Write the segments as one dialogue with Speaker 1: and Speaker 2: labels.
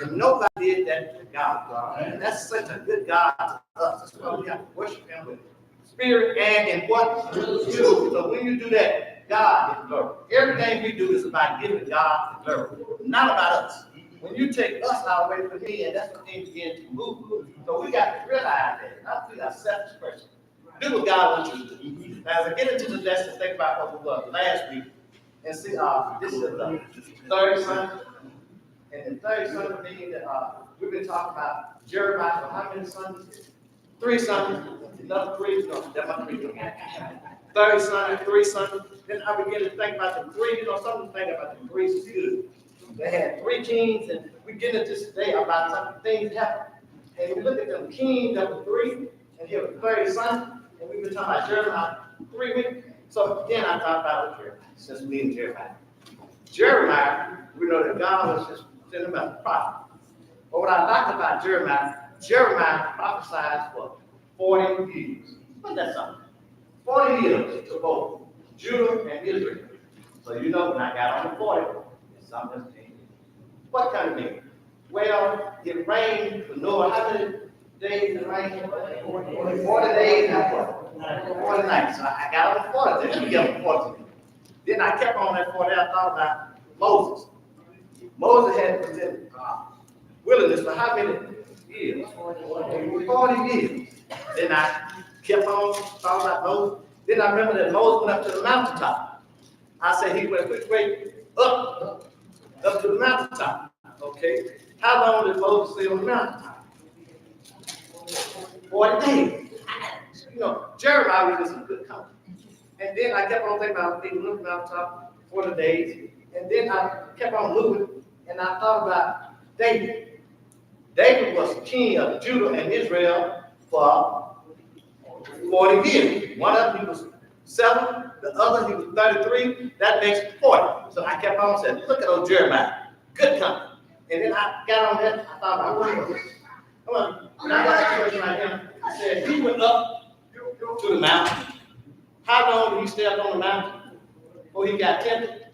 Speaker 1: And nobody did that to God. And that's such a good God to us. That's why we have to worship him with spirit and in what? Truth. So when you do that, God gets glory. Everything we do is about giving God the glory, not about us. When you take us out away from me, and that's when things begin to move. So we got to realize that. Not be a selfish person. Do what God wants you to do. Now, as I get into the lesson, think about what we were last week. And see, this is the third Sunday. And the third Sunday means that we've been talking about Jeremiah for how many Sundays? 3 Sundays. Another 3? No, that's my 3. Third Sunday, 3 Sundays. Then I began to think about the 3. You know, some of think about the 3 Steelers. They had 3 kings, and we get into this today about some things happen. And we look at them kings that were 3, and here was 30 Sunday, and we've been talking about Jeremiah 3 weeks. So again, I thought about Jeremiah, since we in Jeremiah. Jeremiah, we know that God was just sending him as a prophet. But what I like about Jeremiah prophesied for 40 years. What's that something? 40 years to both Judah and Israel. So you know when I got on the 40, something changed. What kind of thing? Well, it rained for Noah. How many days it rained? 40 days and 40 nights. So I got on the 40. Then we get on the 40. Then I kept on that 40. I thought about Moses. Moses had been in wilderness for how many years? 40 years. Then I kept on talking about Moses. Then I remember that Moses went up to the mountaintop. I said he went which way? Up to the mountaintop. Okay. How long did Moses stay on the mountaintop? 40 days. You know, Jeremiah was in some good company. And then I kept on thinking about being on the mountaintop 40 days. And then I kept on looking, and I thought about David. David was king of Judah and Israel for 40 years. One of them he was 7, the other he was 33. That makes 40. So I kept on saying, look at old Jeremiah. Good company. And then I got on that, I thought about Moses. Come on, when I got a question like him, I said, he went up to the mountain. How long did he stay up on the mountain before he got tempted?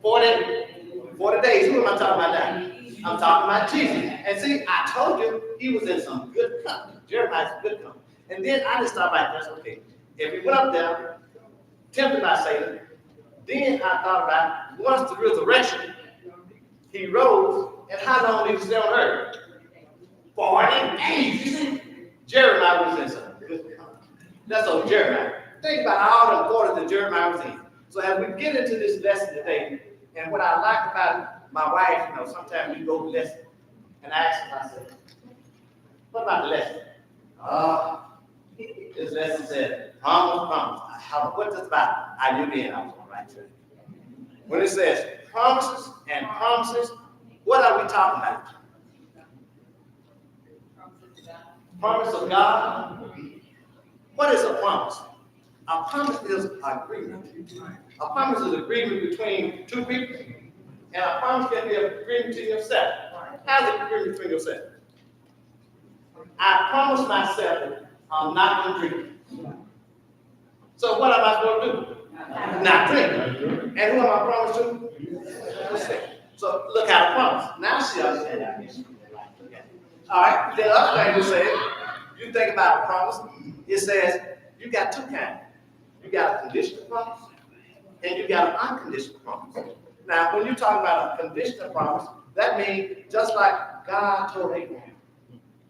Speaker 1: 40 days. Who am I talking about now? I'm talking about Jesus. And see, I told you he was in some good company. Jeremiah's good company. And then I just thought about this, okay, if he went up there, tempted by Satan, then I thought about once the resurrection, he rose, and how long did he stay on earth? 40 days. Jeremiah was in some good company. That's old Jeremiah. Think about all the 40 that Jeremiah was in. So as we get into this lesson today, and what I like about my wife, you know, sometimes we go to lesson, and I ask myself, what about the lesson? This lesson said, promise. What's this about? I knew then I was on the right track. When it says promises and promises, what are we talking about? Promise of God. What is a promise? A promise is agreement. A promise is agreement between 2 people, and a promise can be an agreement to yourself. How's it agreement between yourself? I promise myself I'm not going to drink. So what am I supposed to do? Not drink. And who am I promised to? So look at a promise. Now she understands. All right. The other thing you said, you think about a promise. It says you got 2 kinds. You got a conditional promise, and you got an unconditional promise. Now, when you talk about a conditional promise, that means just like God told Abraham.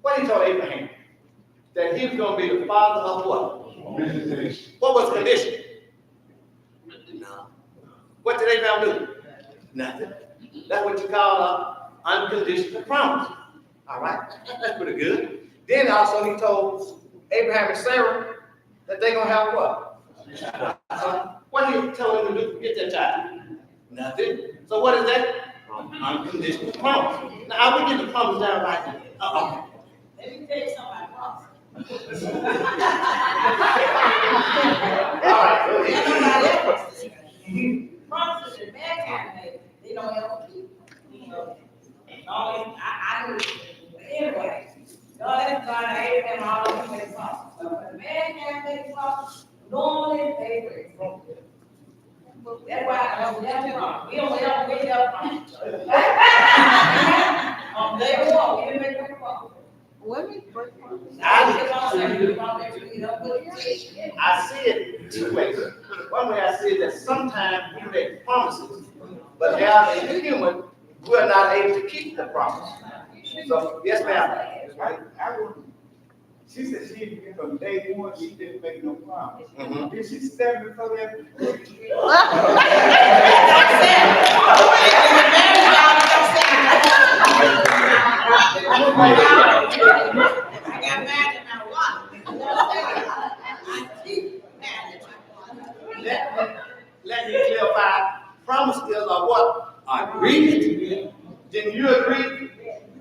Speaker 1: What he told Abraham? That he was going to be the father of what? What was the condition? No. What did Abraham do? Nothing. That's what you call an unconditional promise. All right? That's pretty good. Then also he told Abraham and Sarah that they're going to have what? What did he tell them to do to get that child? Nothing. So what is that? Unconditional promise. Now, how we get the promise down right here?
Speaker 2: Let me tell you something about promise.
Speaker 1: All right.
Speaker 2: Promises is bad kind of thing. They don't ever keep. You know, I do. But anyway, God has done Abraham all the way promise. So when a man can't make a promise, normally they break. That's why I don't have promise. We don't ever get that promise. They won't, you didn't make them wrong.
Speaker 3: Women.
Speaker 1: I see it two ways. One way I see it that sometimes we make promises, but as a human, we're not able to keep the promise. So, yes, ma'am.
Speaker 4: She said she, from day one, she didn't make no promise.
Speaker 1: Mhm.
Speaker 4: Did she stand before that?
Speaker 2: I got mad at my wife. I keep mad at my wife.
Speaker 1: Let me clarify, promise is a what? Agreement. Didn't you agree?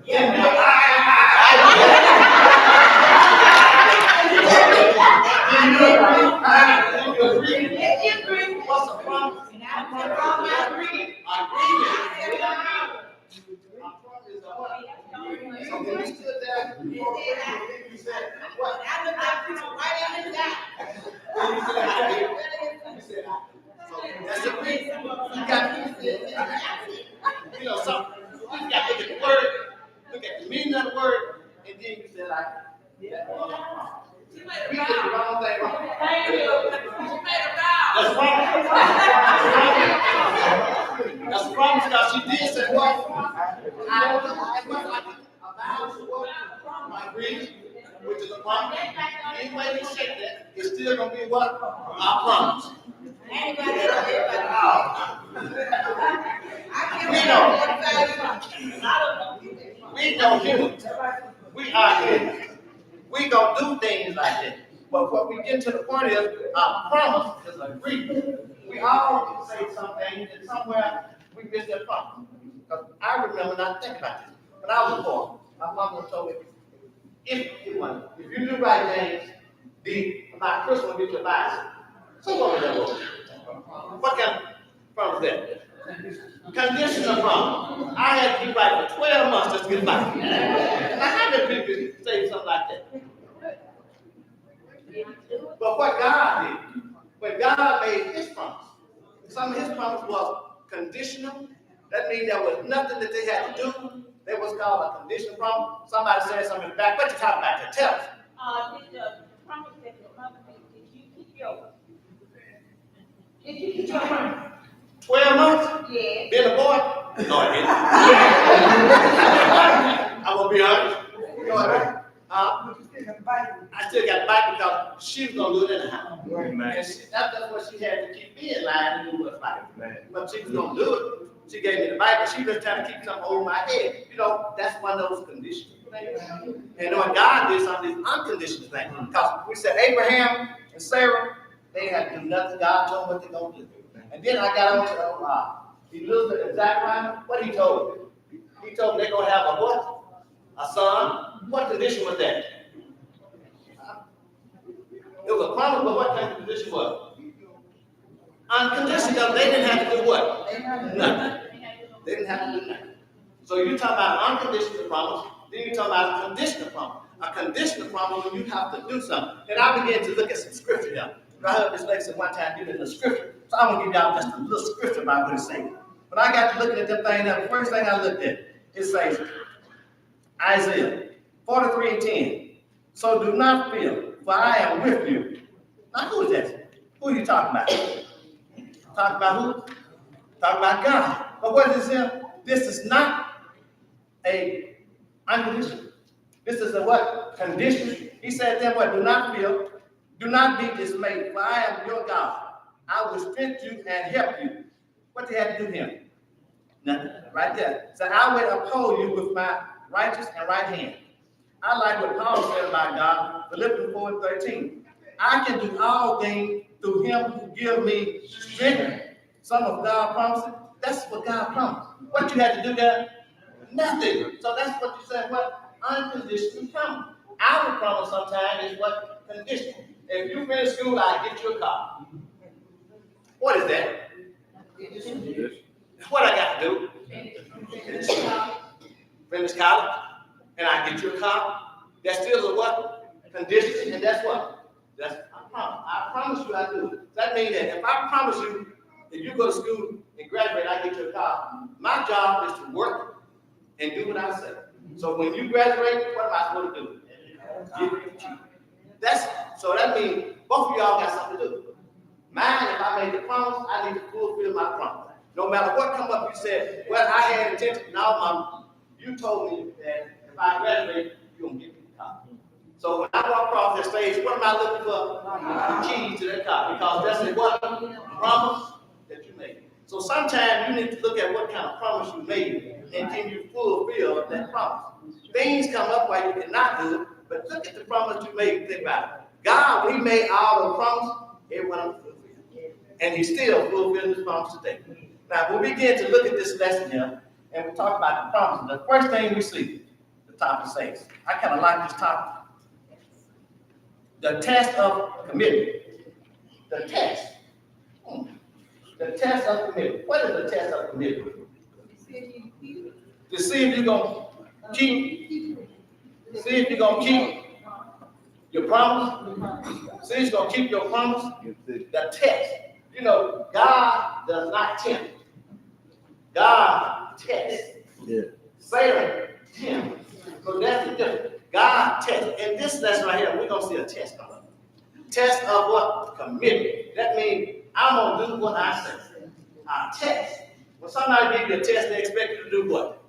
Speaker 1: Didn't you? Didn't you agree?
Speaker 2: If you agree,
Speaker 1: What's a promise?
Speaker 2: and I agree.
Speaker 1: Agreement. A promise is a what? So when you stood there, you said, what?
Speaker 2: I looked at you right in his eye.
Speaker 1: Then you said, I did. You said, so that's agreement. You got, you know, something. You got to look at the word, look at the meaning of the word, and then you said, like, yeah.
Speaker 2: She made
Speaker 1: We
Speaker 2: a
Speaker 1: did the
Speaker 2: vow.
Speaker 1: wrong thing wrong.
Speaker 2: Thank you. She made a vow.
Speaker 1: That's wrong. That's a promise because she did say what? I agree, which is a promise. Any way you shake that, it's still gonna be what? I promise.
Speaker 2: Anybody else, everybody else. I
Speaker 1: We
Speaker 2: can't
Speaker 1: know.
Speaker 2: I don't know.
Speaker 1: We know humans. We are humans. We don't do things like that. But what we get to the point is, our promise is agreement. We all say something, and somewhere we miss that promise. Because I remember not thinking about this. When I was born, my mama told me, if you do right things, my Christmas will get your bicycle. So what was that was? What kind of promise is that? Conditional promise. I had to be right for 12 months just to get a bicycle. Now, how many people say something like that? But what God did, when God made his promise, some of his promise was conditional. That means there was nothing that they had to do. That was called a conditional promise. Somebody said something in the back. What you talking about there? Tell us.
Speaker 2: Did the promise that your mother made, did you keep yours? Did you keep your promise?
Speaker 1: 12 months?
Speaker 2: Yes.
Speaker 1: Being a boy? No, I didn't. I'm going to be honest. No, I didn't. I still got the bike because she was going to do it anyhow. And that's what she had to keep me in line to do was bike. But she was going to do it. She gave me the bike, but she was trying to keep something over my head. You know, that's one of those conditions. And when God did some of these unconditional things, because we said Abraham and Sarah, they had to do nothing. God told them what they're going to do. And then I got on to Elizabeth and Zachariah. What he told them? He told them they're going to have a what? A son. What condition was that? It was a promise, but what kind of condition was it? Unconditional. They didn't have to do what? Nothing. They didn't have to do nothing. So you're talking about an unconditional promise, then you're talking about a conditional promise. A conditional promise when you have to do something. And I began to look at some scripture now. I heard this lady one time giving the scripture. So I'm going to give y'all just a little scripture about what it's saying. When I got to looking at them things, the first thing I looked at, it says, Isaiah 43:10. So do not fear, for I am with you. Now who is that? Who are you talking about? Talking about who? Talking about God. But what is this? This is not a unconditional. This is a what? Condition. He said then what? Do not fear. Do not be dismayed, for I am your God. I will strengthen you and help you. What did he have to do here? Nothing. Right there. So I will uphold you with my righteous and right hand. I like what Paul said about God, Philippians 4:13. I can do all things through him who gives me strength. Some of God promises. That's what God promised. What you had to do there? Nothing. So that's what you said, what? Unconditional promise. Our promise sometimes is what? Conditional. If you finish school, I get you a car. What is that? What I got to do? Finish college, and I get you a car. That still is a what? Condition, and that's what? That's I promise. I promise you I do. That means that if I promise you that you go to school and graduate, I get you a car. My job is to work and do what I say. So when you graduate, what am I supposed to do? Give it to you. So that means both of y'all got something to do. Mine, if I made the promise, I need to fulfill my promise. No matter what come up, you said, well, I had intention. Now, Mom, you told me that if I graduate, you're going to give me the car. So when I walk across that stage, what am I looking for? The keys to that car. Because that's what promise that you made. So sometimes you need to look at what kind of promise you made and can you fulfill that promise. Things come up while you cannot do it, but look at the promise you made and think about it. God, when he made all the promise, everyone else fulfilled. And he still fulfilling his promise today. Now, when we begin to look at this lesson here, and we talk about the promises, the first thing we see, the topic says, I kind of like this topic. The test of commitment. The test. The test of commitment. What is the test of commitment? To see if you're going to keep. See if you're going to keep your promise. See if you're going to keep your promise. The test. You know, God does not tempt. God tests.
Speaker 3: Yeah.
Speaker 1: Satan tempts. So that's the difference. God tests. In this lesson right here, we're going to see a test come up. Test of what? Commitment. That means I'm going to do what I say. I test. When somebody gives you a test, they expect you to do what?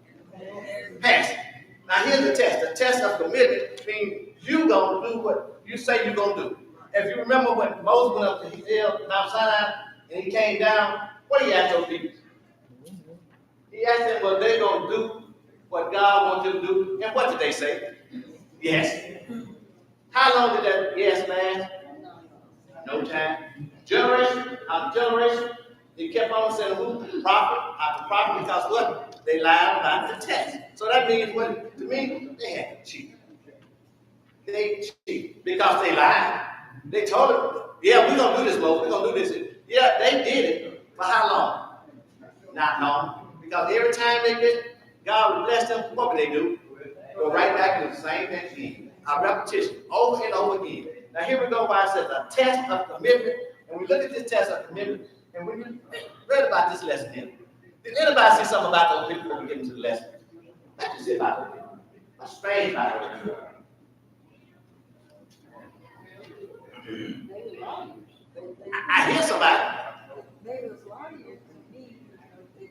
Speaker 1: Pass it. Now here's the test. The test of commitment means you're going to do what you say you're going to do. If you remember when Moses went up to hill, Mount Sinai, and he came down, what did he ask those people? He asked them, well, they're going to do what God wants them to do. And what did they say? Yes. How long did that yes last? No time. Generation after generation, they kept on saying who? Prophet after prophet, because what? They lied about the test. So that means what? To me, they had to cheat. They cheat because they lied. They told him, yeah, we're going to do this, Lord. We're going to do this. Yeah, they did it. For how long? Not long. Because every time they did, God would bless them. What would they do? Go right back to the same thing again. A repetition, over and over again. Now here we go why it says a test of commitment. And we look at this test of commitment, and when you read about this lesson here, did anybody see something about those people before we get into the lesson? Let's just see about it. What's strange about it? I hear somebody.
Speaker 5: They was liars. They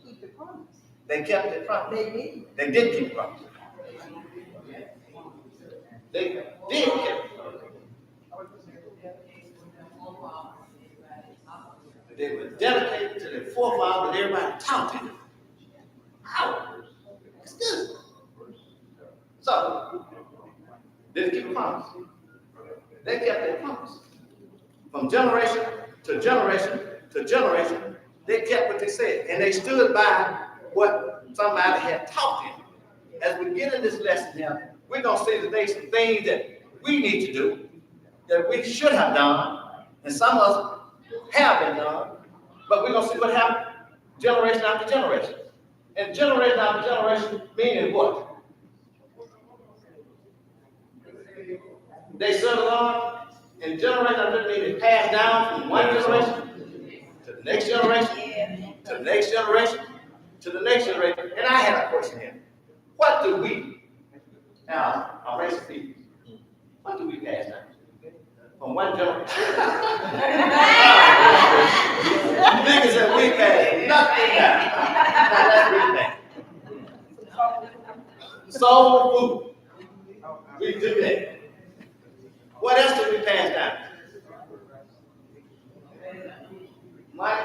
Speaker 5: keep the promise.
Speaker 1: They kept their promise.
Speaker 5: They did.
Speaker 1: They did keep promise. They did keep promise. They were dedicated to their forefathers, but everybody talked to them. How? It's good. So, they didn't keep a promise. They kept their promise. From generation to generation to generation, they kept what they said. And they stood by what somebody had taught them. As we get in this lesson here, we're going to see today some things that we need to do, that we should have done, and some of us have been done, but we're going to see what happened generation after generation. And generation after generation meaning what? They serve the Lord, and generation after generation passed down from one generation to the next generation, to the next generation, to the next generation. And I had a question here. What do we, now, a race of people, what do we pass down? From one generation. Niggas that we pass nothing down. Now let's read that. Soul food. We do that. What else do we pass down? Money.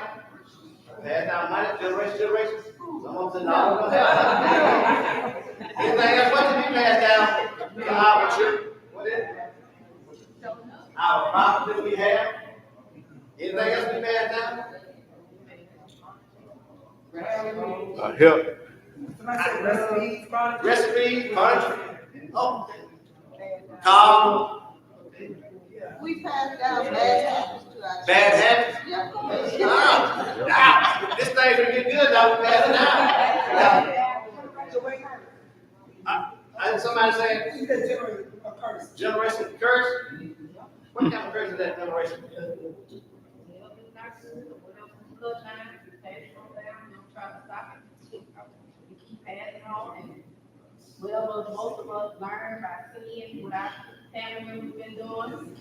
Speaker 1: Pass down money, generation. Some of them don't have. Anything else? What did we pass down to our children? What is it? Our property that we have. Anything else we pass down?
Speaker 3: Help.
Speaker 1: Recipes, furniture. Oh. Car.
Speaker 5: We passed down bad habits to our
Speaker 1: Bad habits.
Speaker 5: Yeah.
Speaker 1: Now, this thing gonna get good now. We pass it down. And somebody saying generation curse. What kind of curse is that generation?
Speaker 5: Well, most of us learn by seeing what our family members been doing.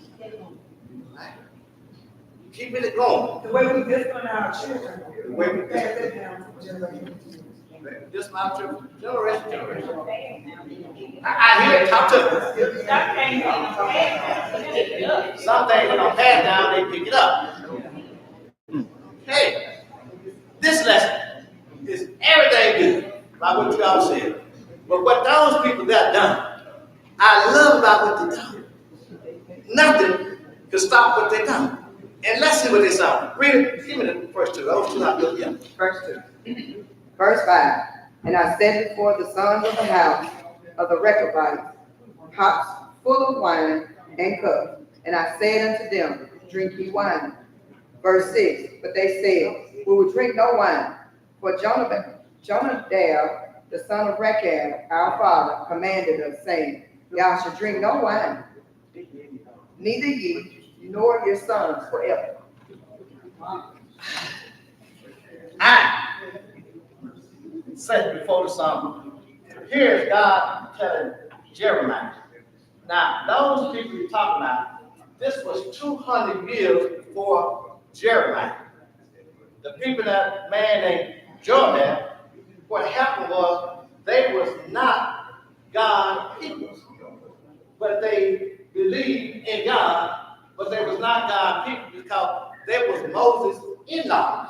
Speaker 1: Keeping it going.
Speaker 2: The way we discipline our children,
Speaker 1: The way we
Speaker 2: pass that down to generations.
Speaker 1: Just my generation. I hear it, talk to them.
Speaker 2: That can't be.
Speaker 1: Some things when I'm passed down, they pick it up. Hey, this lesson is everything good about what you all said. But what those people got done, I love about what they done. Nothing could stop what they done. And let's see what they saw. Read it. Give me the first two. Those two I look at.
Speaker 6: Verse 2. Verse 5. And I set before the sons of the house of the Rechabites pots full of wine and cups. And I said unto them, drink ye wine. Verse 6. But they said, we will drink no wine. For Jonadab, the son of Rechab, our father, commanded us, saying, y'all should drink no wine, neither ye nor your sons forever.
Speaker 1: I said before the song, here's God telling Jeremiah. Now, those people you're talking about, this was 200 years before Jeremiah. The people that man named Jonadab, what happened was they was not God's people. But they believed in God, but they was not God's people because they was Moses' in-laws.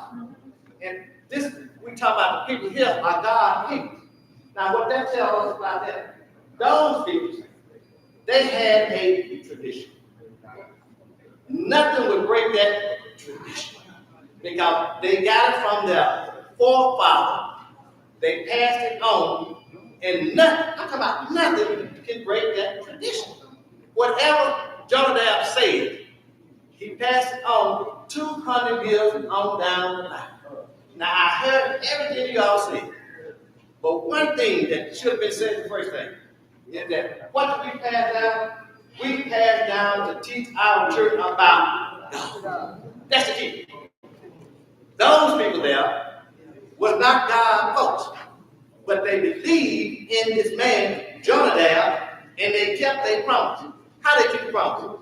Speaker 1: And this, we talk about the people here are God's people. Now what that tells us about them, those people, they had a tradition. Nothing would break that tradition because they got it from their forefathers. They passed it on, and nothing, I'm talking about nothing can break that tradition. Whatever Jonadab said, he passed it on 200 years on down the line. Now, I heard everything you all said, but one thing that should have been said the first thing is that what did we pass down? We passed down to teach our children about God. That's the key. Those people there was not God folks, but they believed in this man, Jonadab, and they kept their promise. How they keep the promise?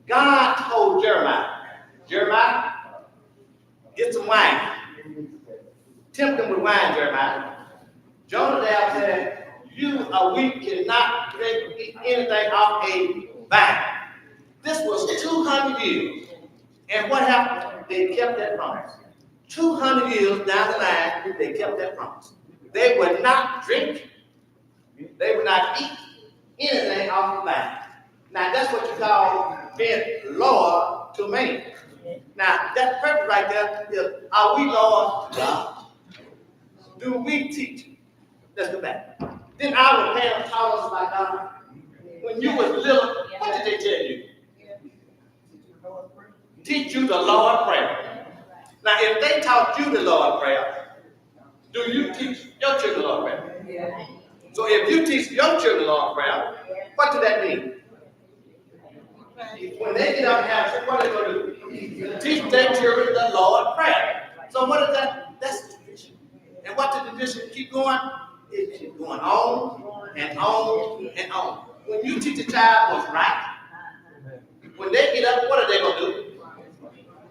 Speaker 1: God told Jeremiah, get some wine. Tempt them with wine, Jeremiah. Jonadab said, we cannot drink anything off a vine. This was 200 years. And what happened? They kept that promise. 200 years down the line, they kept that promise. They would not drink, they would not eat anything off the vine. Now that's what you call being loyal to man. Now that purpose right there is, are we loyal to God? Do we teach? Let's go back. Then our parents taught us about God. When you was little, what did they tell you? Teach you the Lord's Prayer. Now if they taught you the Lord's Prayer, do you teach your children the Lord's Prayer?
Speaker 2: Yeah.
Speaker 1: So if you teach your children the Lord's Prayer, what does that mean? When they get up and have church, what are they going to do? Teach their children the Lord's Prayer. So what is that? That's the tradition. And what the tradition keep going? It keeps going on and on and on. When you teach a child what's right, when they get up, what are they going to do?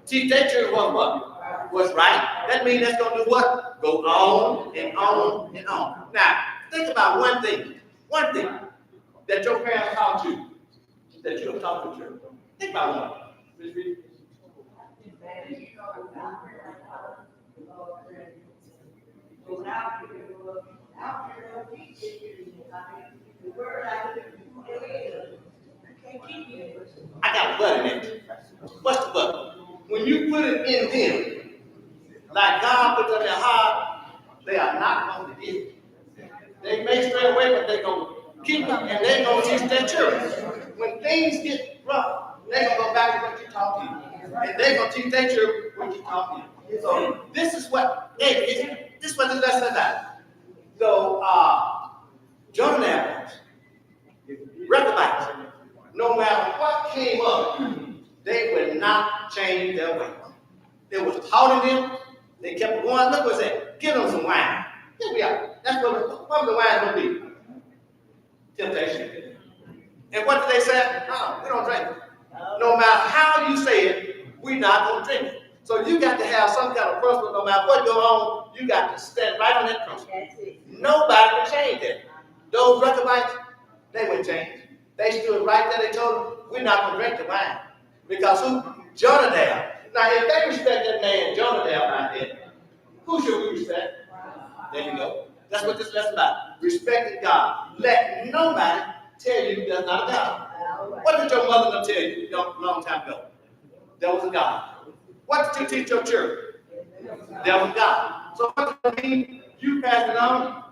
Speaker 1: Teach their children what's right. That means that's going to do what? Go on and on and on. Now, think about one thing that your parents taught you, that you have taught your children. Think about one. I got a but in it. What's the but? When you put it in them, like God puts it in their heart, they are not going to get it. They may stray away, but they're going to keep it, and they're going to teach their children. When things get rough, they're going to go back to what you taught them. And they're going to teach their children what you taught them. So this is what this lesson is about. So Jonadab, Rechabites, no matter what came up, they would not change their way. They was taught in them. They kept going. Look what's that. Give them some wine. Here we are. That's what the wine gonna be. Temptation. And what did they say? No, we don't drink it. No matter how you say it, we're not gonna drink it. So you got to have some kind of principle. No matter what goes on, you got to stand right on that principle. Nobody can change that. Those Rechabites, they wouldn't change. They stood right there. They told them, we're not gonna drink the wine because who? Jonadab. Now, if they respect that man, Jonadab, out there, who should we respect? There you go. That's what this lesson about. Respecting God. Let nobody tell you there's not a God. What did your mother tell you a long time ago? There was a God. What did you teach your children? There was God. So what does that mean? You pass it on,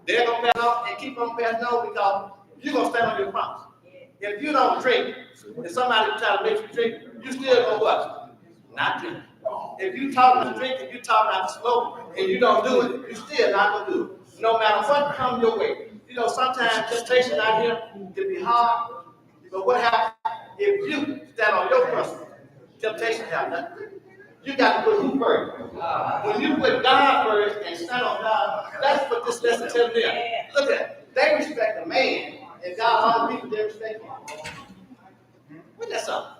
Speaker 1: they're going to pass it on, and keep on passing on because you're going to stand on your promise. If you don't drink, and somebody try to make you drink, you still going to what? Not drink. If you talk about drink, if you talk about smoke, and you don't do it, you still not going to do it. No matter what comes your way. You know, sometimes temptation out here can be hard. But what happens if you stand on your principle? Temptation happens. You got to put who first? When you put God first and stand on God, that's what this lesson tells them. Look at it. They respect the man, and God, all the people, they respect him. What's that something?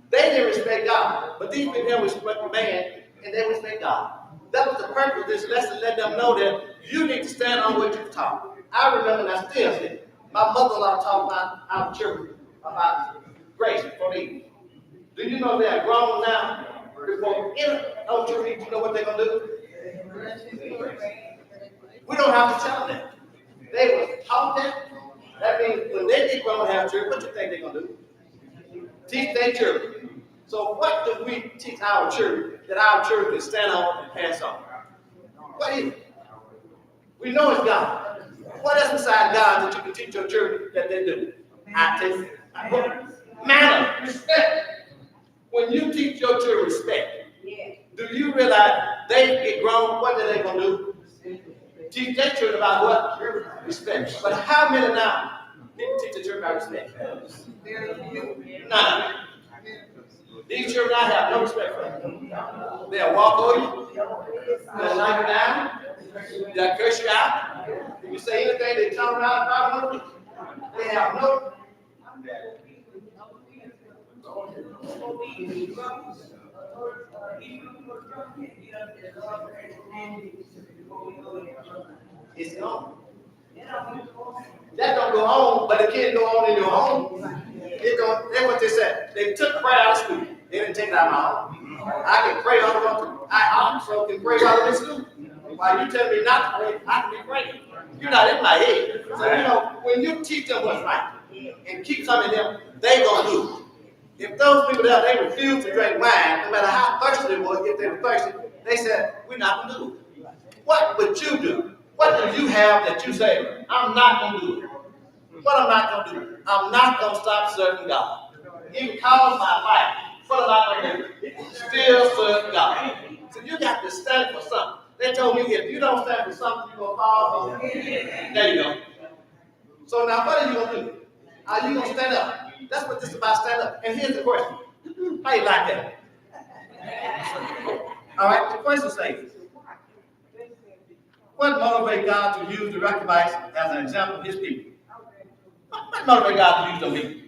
Speaker 1: They didn't respect God, but these people respect the man, and they respect God. That was the purpose of this lesson, let them know that you need to stand on what you've taught. I remember, and I still say, my mother-in-law talked about our children, about grace for these. Do you know they're grown now? Before any old children, you know what they're going to do? We don't have to tell them. They were taught that. That means when they get grown and have children, what do you think they're going to do? Teach their children. So what do we teach our children that our children can stand on and pass on? What is it? We know it's God. What else besides God that you can teach your children that they do? I tell you. Manner, respect. When you teach your children respect, do you realize they get grown, what are they going to do? Teach their children about what? Respect. But how many now people teach their children about respect? None. These children I have no respect for them. They'll walk over you, they'll knock you down, they'll curse you out. If you say anything, they turn around 500 feet. They have no. It's gone. That don't go on, but it can go on in your home. That's what they said. They took prayer out of school. They didn't take it out of my home. I can pray all I want to. I also can pray while I'm in school. While you tell me not to pray, I can be praying. You're not in my head. So, you know, when you teach them what's right and keep something in them, they going to do it. If those people there, they refuse to drink wine, no matter how thirsty they were, if they were thirsty, they said, we're not going to do it. What would you do? What do you have that you say, I'm not going to do it? What I'm not going to do? I'm not going to stop serving God. It costs my life. What am I going to do? Still serve God. So you got to stand for something. They told me if you don't stand for something, you're going to fall. There you go. So now what are you going to do? Are you going to stand up? That's what this is about, stand up. And here's the question. How you like that? All right, the question says, what motivates God to use the Rechabites as an example of his people? What motivates God to use them people?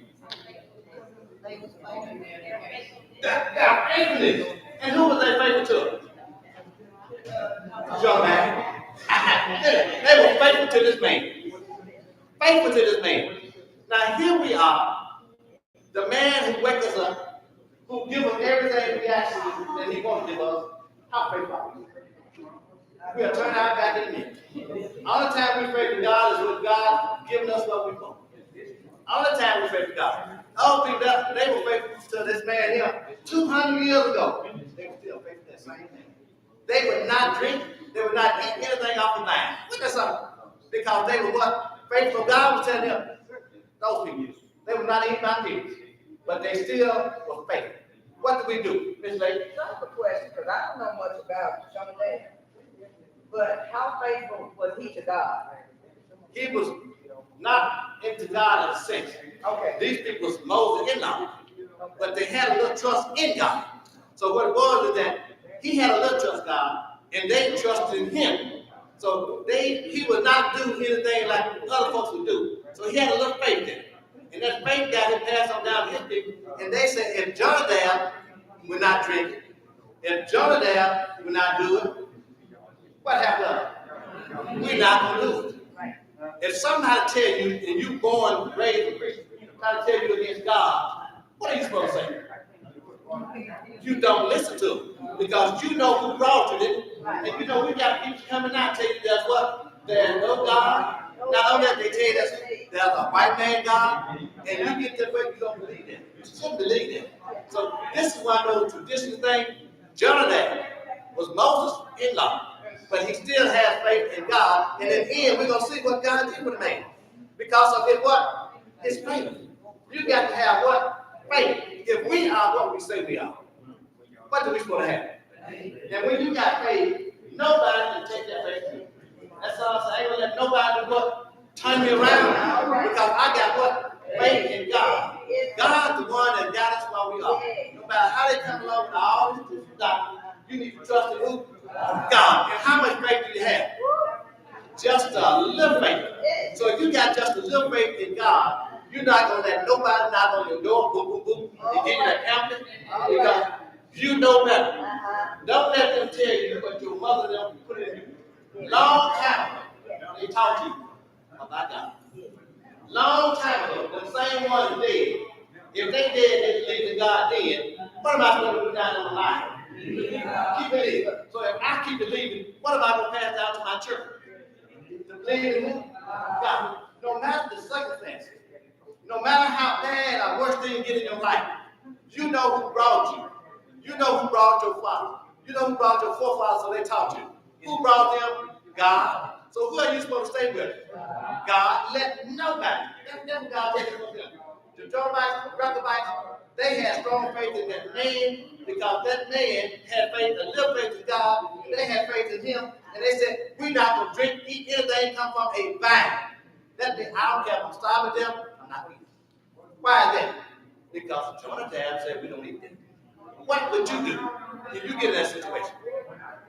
Speaker 1: Their faithfulness. And who was they faithful to? Young man. They were faithful to this man. Faithful to this man. Now here we are. The man who wakes us up, who gives us everything we ask him that he wants to give us. How faithful are we? We'll turn our back in a minute. All the time we pray to God is with God giving us what we want. All the time we pray to God. All people that they were faithful to this man here 200 years ago. They were still faithful to that same thing. They would not drink. They would not eat anything off the vine. Look at something. Because they were what? Faithful. God was telling them, those people, they would not eat my kids. But they still were faithful. What do we do, Miss Lady?
Speaker 6: That's the question, because I don't know much about Jonadab. But how faithful was he to God?
Speaker 1: He was not into God in a sense.
Speaker 6: Okay.
Speaker 1: These people was Moses in law, but they had a little trust in God. So what it was is that he had a little trust in God, and they trusted in him. So he would not do anything like other folks would do. So he had a little faith in it. And that faith got him passed on down to his people. And they said, if Jonadab would not drink it, if Jonadab would not do it, what happened? We're not going to do it. If somebody tell you, and you born, raised a Christian, try to tell you against God, what are you supposed to say? You don't listen to them because you know who brought you it. And you know we got people coming out tell you that's what? There's no God. Not only that they tell you there's a white man God, and you get to the way you don't believe that. You shouldn't believe that. So this is why I know the traditional thing. Jonadab was Moses' in-law, but he still has faith in God. And in the end, we're gonna see what God did with the man. Because of his what? His faith. You got to have what? Faith. If we are what we say we are, what do we supposed to have? And when you got faith, nobody can take that faith from you. That's all I say. I ain't gonna let nobody what turn me around because I got what? Faith in God. God's the one that got us where we are. No matter how they come along with all this stuff, you need to trust in who? God. And how much faith do you have? Just a little faith. So if you got just a little faith in God, you're not going to let nobody knock on your door, boom, boom, boom, and give you that pamphlet because you know better. Don't let them tell you what your mother them put in you. Long time ago, they taught you about God. Long time ago, the same one dead. If they dead, they believe in God dead. What am I supposed to do down on the line? Keep believing. So if I keep believing, what am I going to pass down to my children? To believe in God. No matter the circumstances, no matter how bad or worse things get in your life, you know who brought you. You know who brought your father. You know who brought your forefathers, so they taught you. Who brought them? God. So who are you supposed to stay with? God. Let nobody. Let them God take it from them. The Jonabites, the Rechabites, they had strong faith in that man because that man had faith, a little faith in God. They had faith in him, and they said, "We're not going to drink, eat anything come from a vine." That means I don't care if I'm starving them, I'm not eating. Why is that? Because Jonadab said we don't eat that. What would you do if you get in that situation?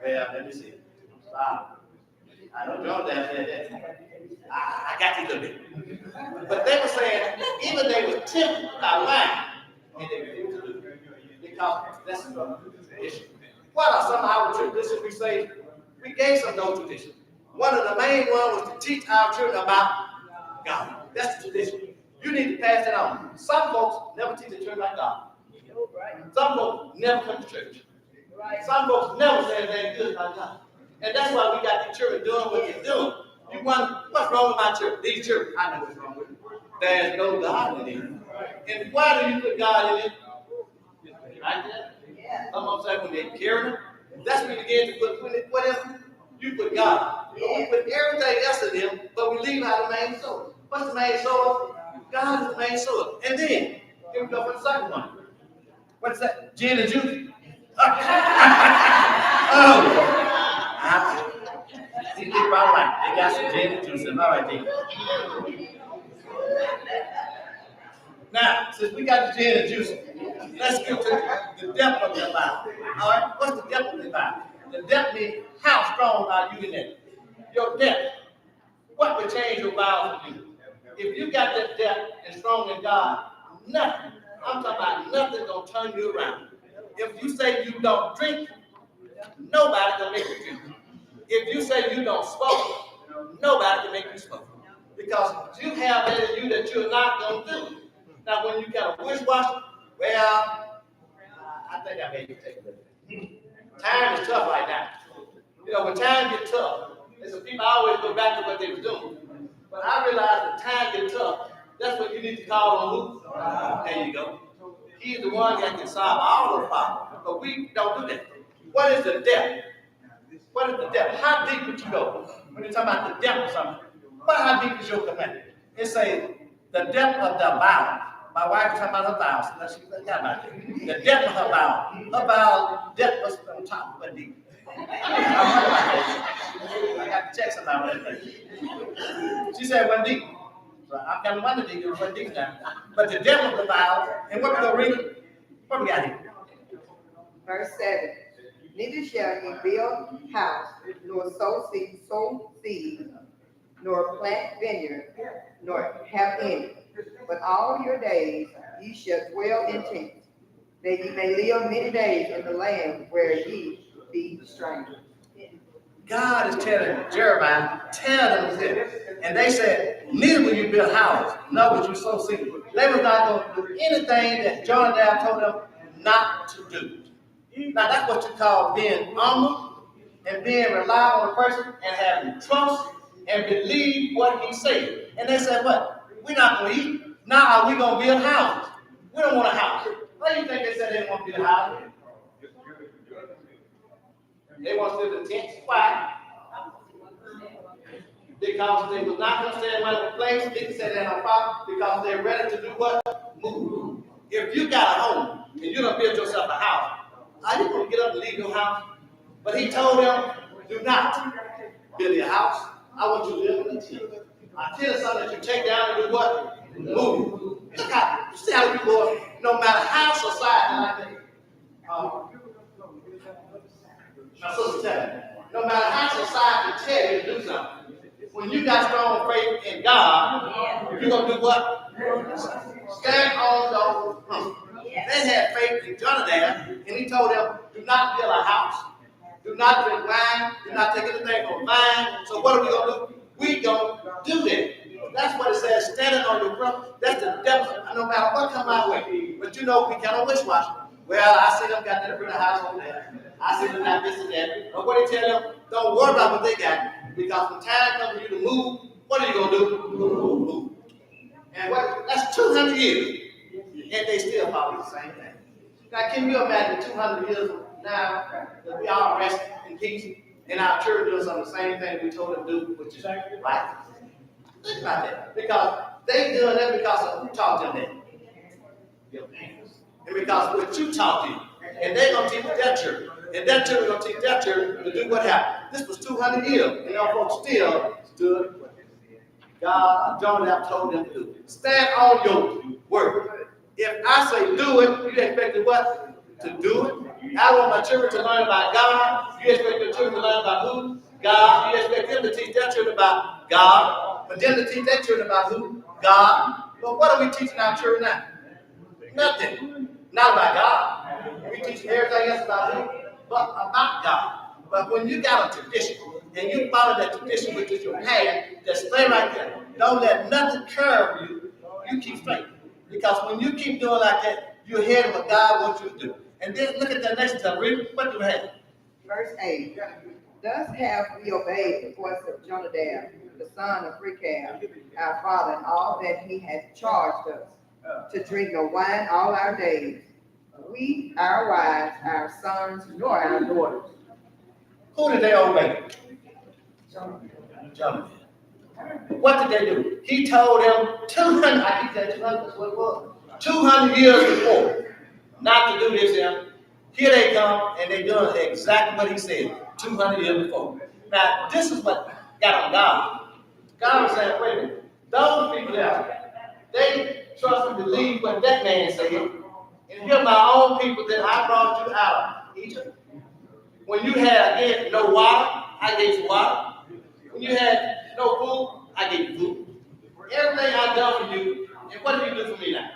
Speaker 1: Well, let me see. I'm sorry. I know Jonadab said that. I got you a little bit. But they were saying, even they were tempted by wine, and they refused to do it. Because that's the tradition. What are some of our traditions we say? We gave some no tradition. One of the main ones was to teach our children about God. That's the tradition. You need to pass that on. Some folks never teach their children about God. Some folks never come to church. Some folks never say anything good about God. And that's why we got these children doing what they're doing. You wonder, what's wrong with my children? These children, I know what's wrong with them. There's no God in them. And why do you put God in it? Right there. Some of them say when they carry them, that's when you begin to put whatever. You put God. We put everything else in them, but we leave out the main source. What's the main source? God is the main source. And then, here we go for the second one. What's that? Gin and juice? You get about right. They got some gin and juice in them. All right, then. Now, since we got the gin and juice, let's get to the depth of the Bible. All right? What's the depth of the Bible? The depth means how strong are you in it? Your depth. What will change your Bible for you? If you got that depth and strong in God, nothing. I'm talking about nothing gonna turn you around. If you say you don't drink, nobody can make you drink. If you say you don't smoke, nobody can make you smoke. Because you have that in you that you're not gonna do. Now when you got a wish-washer, well, I think I made you take a look. Time is tough right now. You know, when time gets tough, and some people always go back to what they were doing. But I realize when time gets tough, that's what you need to call on who? There you go. He's the one that can solve all the problems. But we don't do that. What is the depth? What is the depth? How deep would you go? When you're talking about the depth of something, how deep is your command? It says the depth of the bowel. My wife was talking about her bowels. So she forgot about it. The depth of her bowel. Her bowel depth was on top, but deep. I got to check something out with that. She said it wasn't deep. So I'm kind of wondering if it wasn't deep now. But the depth of the bowel, and what we gonna read? What we got here?
Speaker 6: Verse 7. Neither shall ye build house, nor sow seed, nor plant vineyard, nor have any. But all your days ye shall dwell in tents, that ye may live many days in the land where ye be strangers.
Speaker 1: God is telling Jeremiah, tell them this. And they said, neither will you build houses, nor will you sow seed. They were not going to do anything that Jonadab told them not to do. Now that's what you call being humble and being reliable on a person and having trust and believe what he said. And they said, what? We're not going to eat. Now are we going to build houses? We don't want a house. Why do you think they said they didn't want to build houses? They want to live in tents. Why? Because they was not going to stay in one place. Didn't say that on fire. Because they're ready to do what? Move. If you got a home and you don't build yourself a house, are you going to get up and leave your house? But he told them, do not build your house. I want you to live in a tent. A tent is something that you take down and do what? Move. Look how, you see how you go, no matter how society, my sister tell me, no matter how society tell you to do something, when you got strong faith in God, you're going to do what? Stand on those promises. They had faith in Jonadab, and he told them, do not build a house, do not drink wine, do not take anything from wine. So what are we going to do? We going to do that. That's what it says, standing on your promise. That's the devil. No matter what come my way. But you know, we cannot wish-wash. Well, I see them got that pretty house over there. I see them got this and that. But what he tell them, don't worry about what they got. Because when time comes for you to move, what are you going to do? Move. And that's 200 years. And they still follow the same thing. Now, can you imagine 200 years from now that we all rest in peace and our church doing some of the same thing we told them to do, which is right? Think about that. Because they doing that because of who taught them that. And because of what you taught them. And they're going to teach their church. And that church is going to teach their church to do what happened. This was 200 years. And our folks still stood what God, Jonadab told them to do. Stand on your word. If I say do it, you expect what? To do it. I want my children to learn about God. You expect your children to learn about who? God. You expect them to teach their children about God. But them to teach their children about who? God. But what are we teaching our children now? Nothing. Not about God. We teach everything else about who? But about God. But when you got a tradition, and you follow that tradition, which is your path, just stay right there. Don't let nothing curve you. You keep straight. Because when you keep doing like that, you're heading what God wants you to do. And then look at that next time. Read what do we have?
Speaker 6: Verse 8. Thus have we obeyed the voice of Jonadab, the son of Rechab, our father, and all that he had charged us, to drink no wine all our days, we, our wives, our sons, nor our daughters.
Speaker 1: Who did they obey? Jonadab. What did they do? He told them 200, I think that 200 is what it was. 200 years before, not to do this here. Here they come, and they doing exactly what he said 200 years before. Now, this is what got on God. God was saying, wait a minute, those people there, they trust and believe what that man said. And here my own people that I brought you out of Egypt. When you had, again, no water, I gave you water. When you had no food, I gave you food. Everything I've done for you, and what do you do for me now?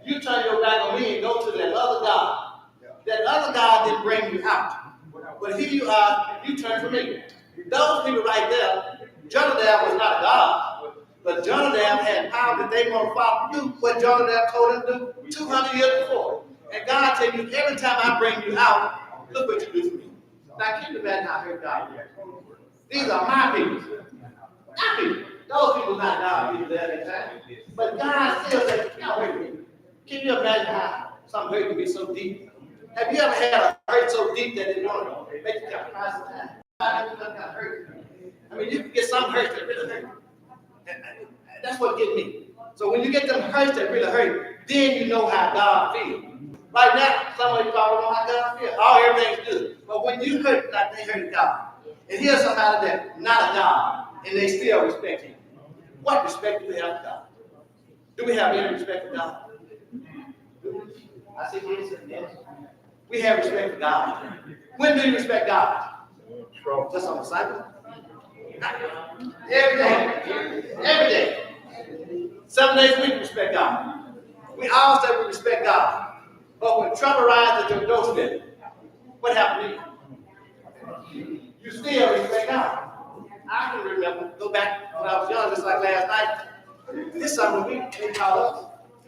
Speaker 1: You turn your back on me and go to that other God. That other God didn't bring you out. But here you are, you turn from me. Those people right there, Jonadab was not a God, but Jonadab had power that they want to follow do what Jonadab told them to do 200 years before. And God tell you, every time I bring you out, look what you do for me. Now keep the bad I heard God. These are my people. My people. Those people not God people there at that time. But God still said, y'all hurt me. Can you imagine how some hurt can be so deep? Have you ever had a hurt so deep that it want to make you kind of cry sometimes? I mean, you can get some hurt that really hurt. That's what get me. So when you get them hurts that really hurt, then you know how God feels. Right now, some of you probably know how God feels. Oh, everything's good. But when you hurt like they hurt God, and here's somebody that's not a God, and they still respect him. What respect do we have for God? Do we have any respect for God? I see yes and yes. we have respect for God. When do you respect God? Just on the cycle? Every day. Every day. 7 days a week, we respect God. We all say we respect God. But when trouble rises at your doorstep, what happened to you? You still respect God. I can remember, go back when I was young, just like last night. This summer week, they called us.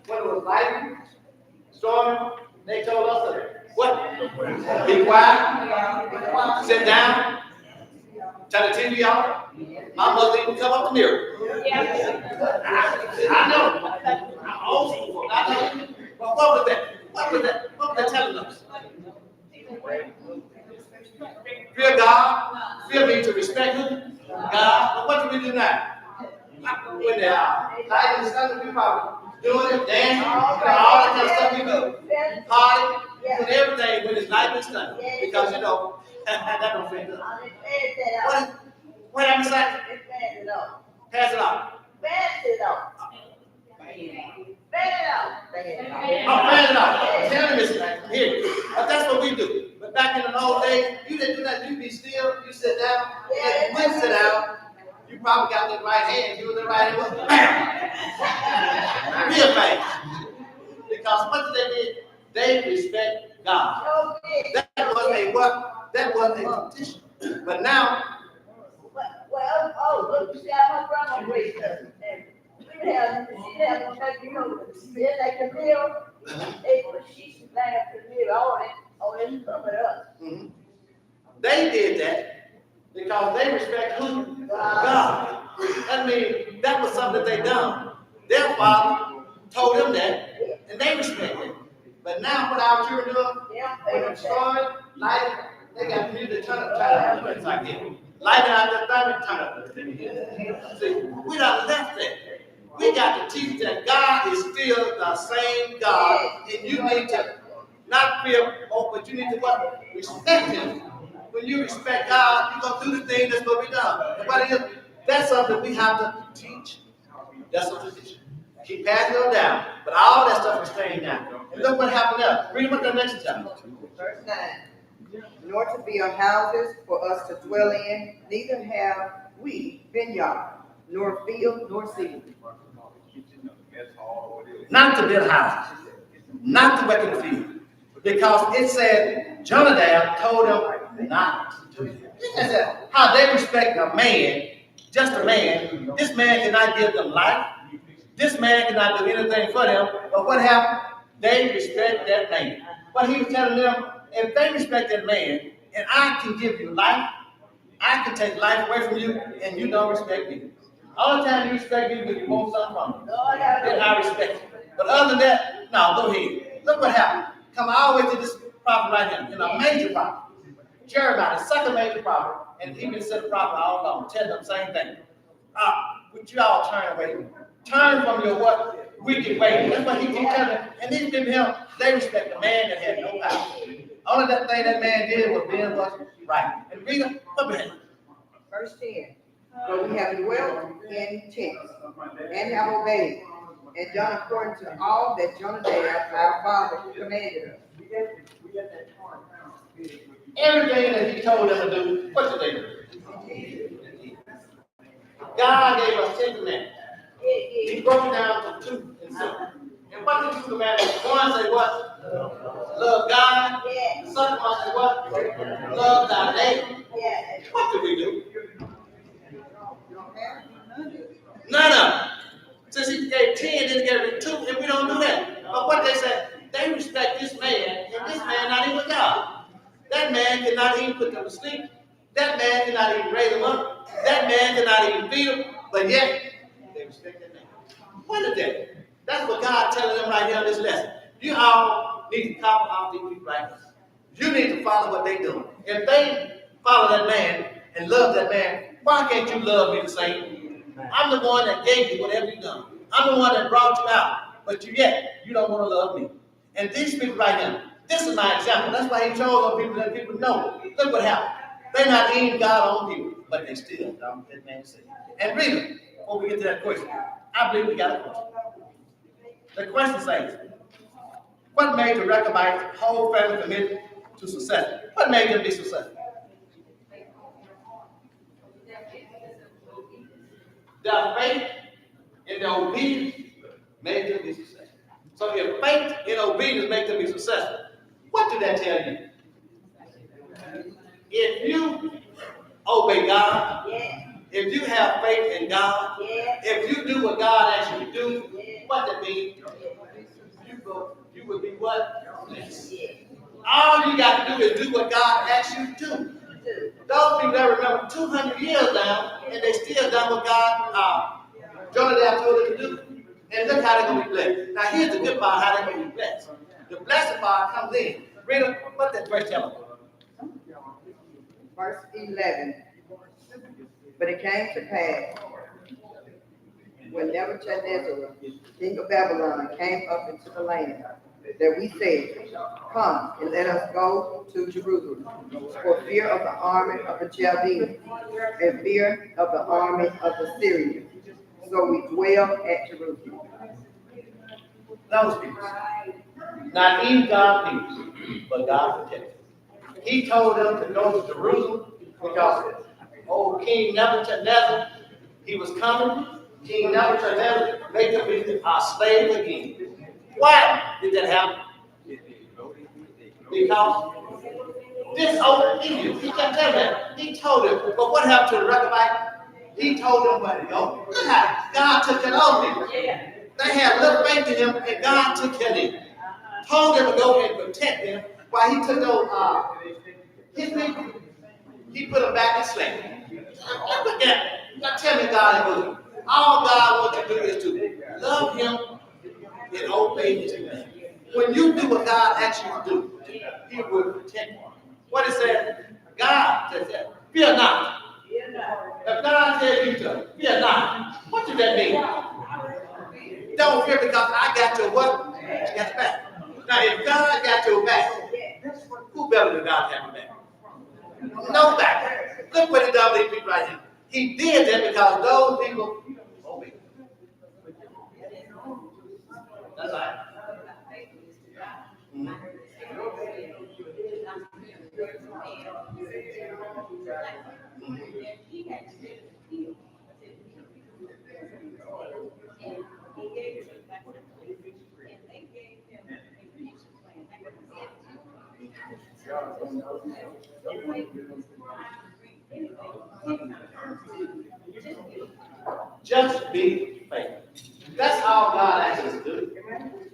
Speaker 1: When it was lightning, storming, they told us, what? Be quiet, sit down, turn the TV off. My mother even come up the mirror. I know. I'm old school. I know. But what was that? What was that? What was that telling us? Fear God. Fear me to respect who? God. But what do we do now? When they are light and sun, we probably doing it, dancing, all that kind of stuff we do. Party, doing everything when it's light and sun. Because you know, that don't feel good. What happened, son? Pass it on. Oh, pass it on. Tell me this here. But that's what we do. But back in the old days, you didn't do that. You be still. You sit down. And when you sit down, you probably got the right hand. You was the right hand. Bam! Real fast. Because what did they do? They respect God. That was a what? That was a tradition. But now,
Speaker 5: Look, you see how my grandma raised us. And she had no time, you know, then like the meal, they put sheets of land up the meal, all that covered up.
Speaker 1: mhm. They did that because they respect who? God. I mean, that was something that they done. Their father told them that, and they respect it. But now what our children do, when it's started, light, they got people to turn up, it's like this. Light out the thing and turn up. See, we done left that. We got to teach that God is still the same God, and you need to not fear, but you need to what? Respect Him. When you respect God, you're gonna do the thing that's gonna be done. And what it is, that's something we have to teach. That's a tradition. Keep passing it down, but all that stuff is staying down. And look what happened now. Read what the next chapter.
Speaker 6: Verse 9. Nor to build houses for us to dwell in, neither have we vineyard, nor field, nor seed.
Speaker 1: Not to build houses, not to work in the field. Because it said, Jonadab told them not to do it. Look at that. How they respect a man, just a man. This man cannot give them life. This man cannot do anything for them. But what happened? They respect that man. What he was telling them, if they respect that man, and I can give you life, I can take life away from you, and you don't respect me. All the time you respect me because you want something from me. Then I respect you. But other than that, no, go ahead. Look what happened. Come all the way to this prophet right here, in a major prophet. Jeremiah, the second major prophet, and he been said the prophet all along, telling them the same thing. Would you all turn away? Turn from your what? Wicked way. That's what he keep telling them. And these people here, they respect the man that had no power. Only that thing that man did was being what? Right. And read them, look at him.
Speaker 6: Verse 10. But we have dwelt in tents, and have obeyed, and done according to all that Jonadab our father commanded us.
Speaker 1: Everything that he told them to do, what did they do? God gave us 10 commandments. He broke it down to 2 and 7. And what the 2 commandments? One say what? Love God. The second one say what? Love thy neighbor. What do we do? None of them. Since he gave 10, then he gave 2, and we don't do that. But what they said, they respect this man, and this man not even God. That man cannot even put them to sleep. That man cannot even raise them up. That man cannot even feed them. But yet, they respect that man. What is that? That's what God telling them right here in this lesson. You all need to copy off these people right here. You need to follow what they do. If they follow that man and love that man, why can't you love me the same? I'm the one that gave you whatever you done. I'm the one that brought you out. But you don't want to love me. And these people right here, this is my example. That's why he chose on people that people know. Look what happened. They're not eating God on people, but they still don't, that man said. And really, before we get to that question, I believe we got a question. The question says, what made the Rechabites' whole family commit to success. What made them be successful? Their faith and their obedience made them be successful. So if faith and obedience make them be successful, what did that tell you? If you obey God, if you have faith in God, if you do what God asks you to do, what that means? You will be what? Blessed. All you got to do is do what God asks you to do. Those people that remember 200 years now, and they still done what God, Jonadab told them to do. And look how they're going to be blessed. Now here's the good part, how they're going to be blessed. The blessed part comes in. Read it, what that verse tell us?
Speaker 6: Verse 11. But it came to pass, when Nebuchadnezzar, king of Babylon, came up into the land, that we said, come and let us go to Jerusalem, for fear of the army of the Chaldeans, and fear of the army of the Syrians. So we dwell at Jerusalem.
Speaker 1: Those people. Not even God people, but God protected. He told them to go to Jerusalem because old King Nebuchadnezzar, he was coming. King Nebuchadnezzar made them be our slave again. Why did that happen? Because this old Egypt, he kept telling them, he told them, but what happened to the Rechabite? He told them where to go. Look how God took care of those people. They had little faith in him, and God took care of them. Told them to go and protect them, while he took those his people, he put them back in slavery. Look at that. Now tell me God is good. All God wants you to do is to love him and obey his command. When you do what God asks you to do, he will protect you. What it says, God says that, fear not. If God tells you to fear not, what does that mean? Don't fear because I got your what? I got your back. Now if God got your back, who better than God have your back? Nobody. Look what he done with these people right here. He did that because those people obeyed. That's right. Mm-hmm. Just be faithful. That's all God asks us to do.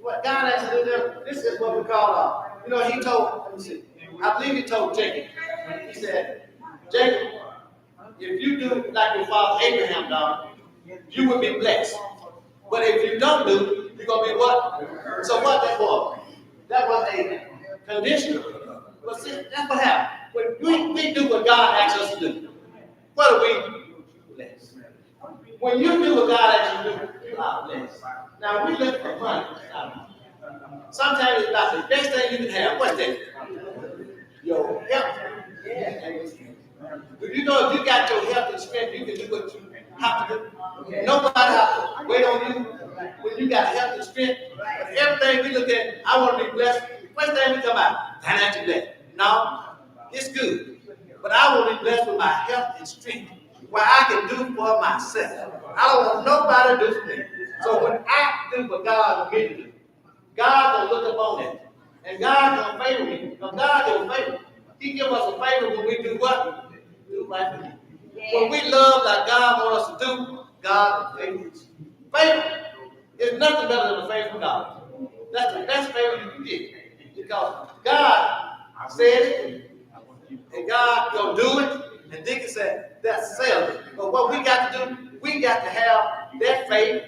Speaker 1: What God asks us to do, this is what we call, he told, let me see, I believe he told Jacob. He said, Jacob, if you do like your father Abraham done, you will be blessed. But if you don't do, you're going to be what? So what that was? That was a condition. But see, that's what happened. When we do what God asks us to do, what are we? Blessed. When you do what God asks you to do, you are blessed. Now, we look for money. Sometimes it's not the best thing you can have. What's that? Your health. Do you know if you got your health and strength, you can do what you have to do? Nobody has to wait on you when you got health and strength. But everything we look at, I want to be blessed. First thing we come out, financial blessed. No, it's good. But I want to be blessed with my health and strength, where I can do for myself. I don't want nobody to do for me. So when I do what God wants me to do, God will look upon it. And God will favor me. Because God will favor me. He gives us a favor when we do what? Do right for him. When we love like God wants us to do, God will favor us. Favor is nothing better than the favor of God. That's the best favor you can get. Because God said it, and God gonna do it, and Deacon said, that's selling. But what we got to do, we got to have that faith.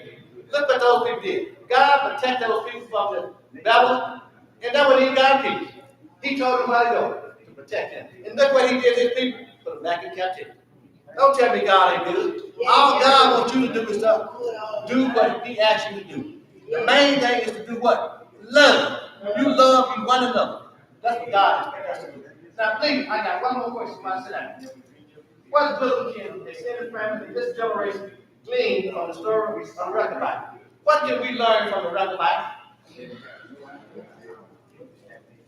Speaker 1: Look what those people did. God protected those people from the Babylon, and that's what he got people. He told them where to go to protect them. And look what he did to his people, put them back in captivity. Don't tell me God ain't good. All God wants you to do is do what he asks you to do. The main thing is to do what? Love. You love one another. That's what God expects us to do. Now, please, I got one more question for myself. What book can they send family in this generation glean on the story of the Rechabite? What can we learn from the Rechabite?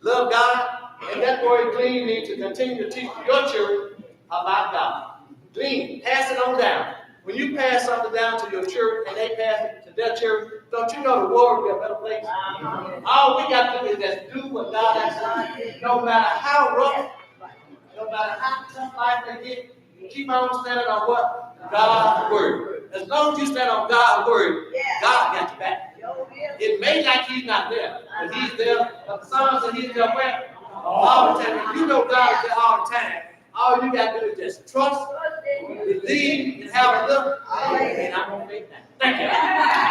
Speaker 1: Love God, And that word glean means to continue to teach your children about God. Glean, pass it on down. When you pass something down to your children and they pass it to their children, don't you know the world will be a better place? All we got to do is just do what God has done. No matter how rough, no matter how tough life they get, keep on standing on what? God's word. As long as you stand on God's word, God got your back. It may like he's not there, but he's there. But the song said he's there where? All the time. You know God is there all the time. All you got to do is just trust, believe, and have a look. And I'm going to make that. Thank you.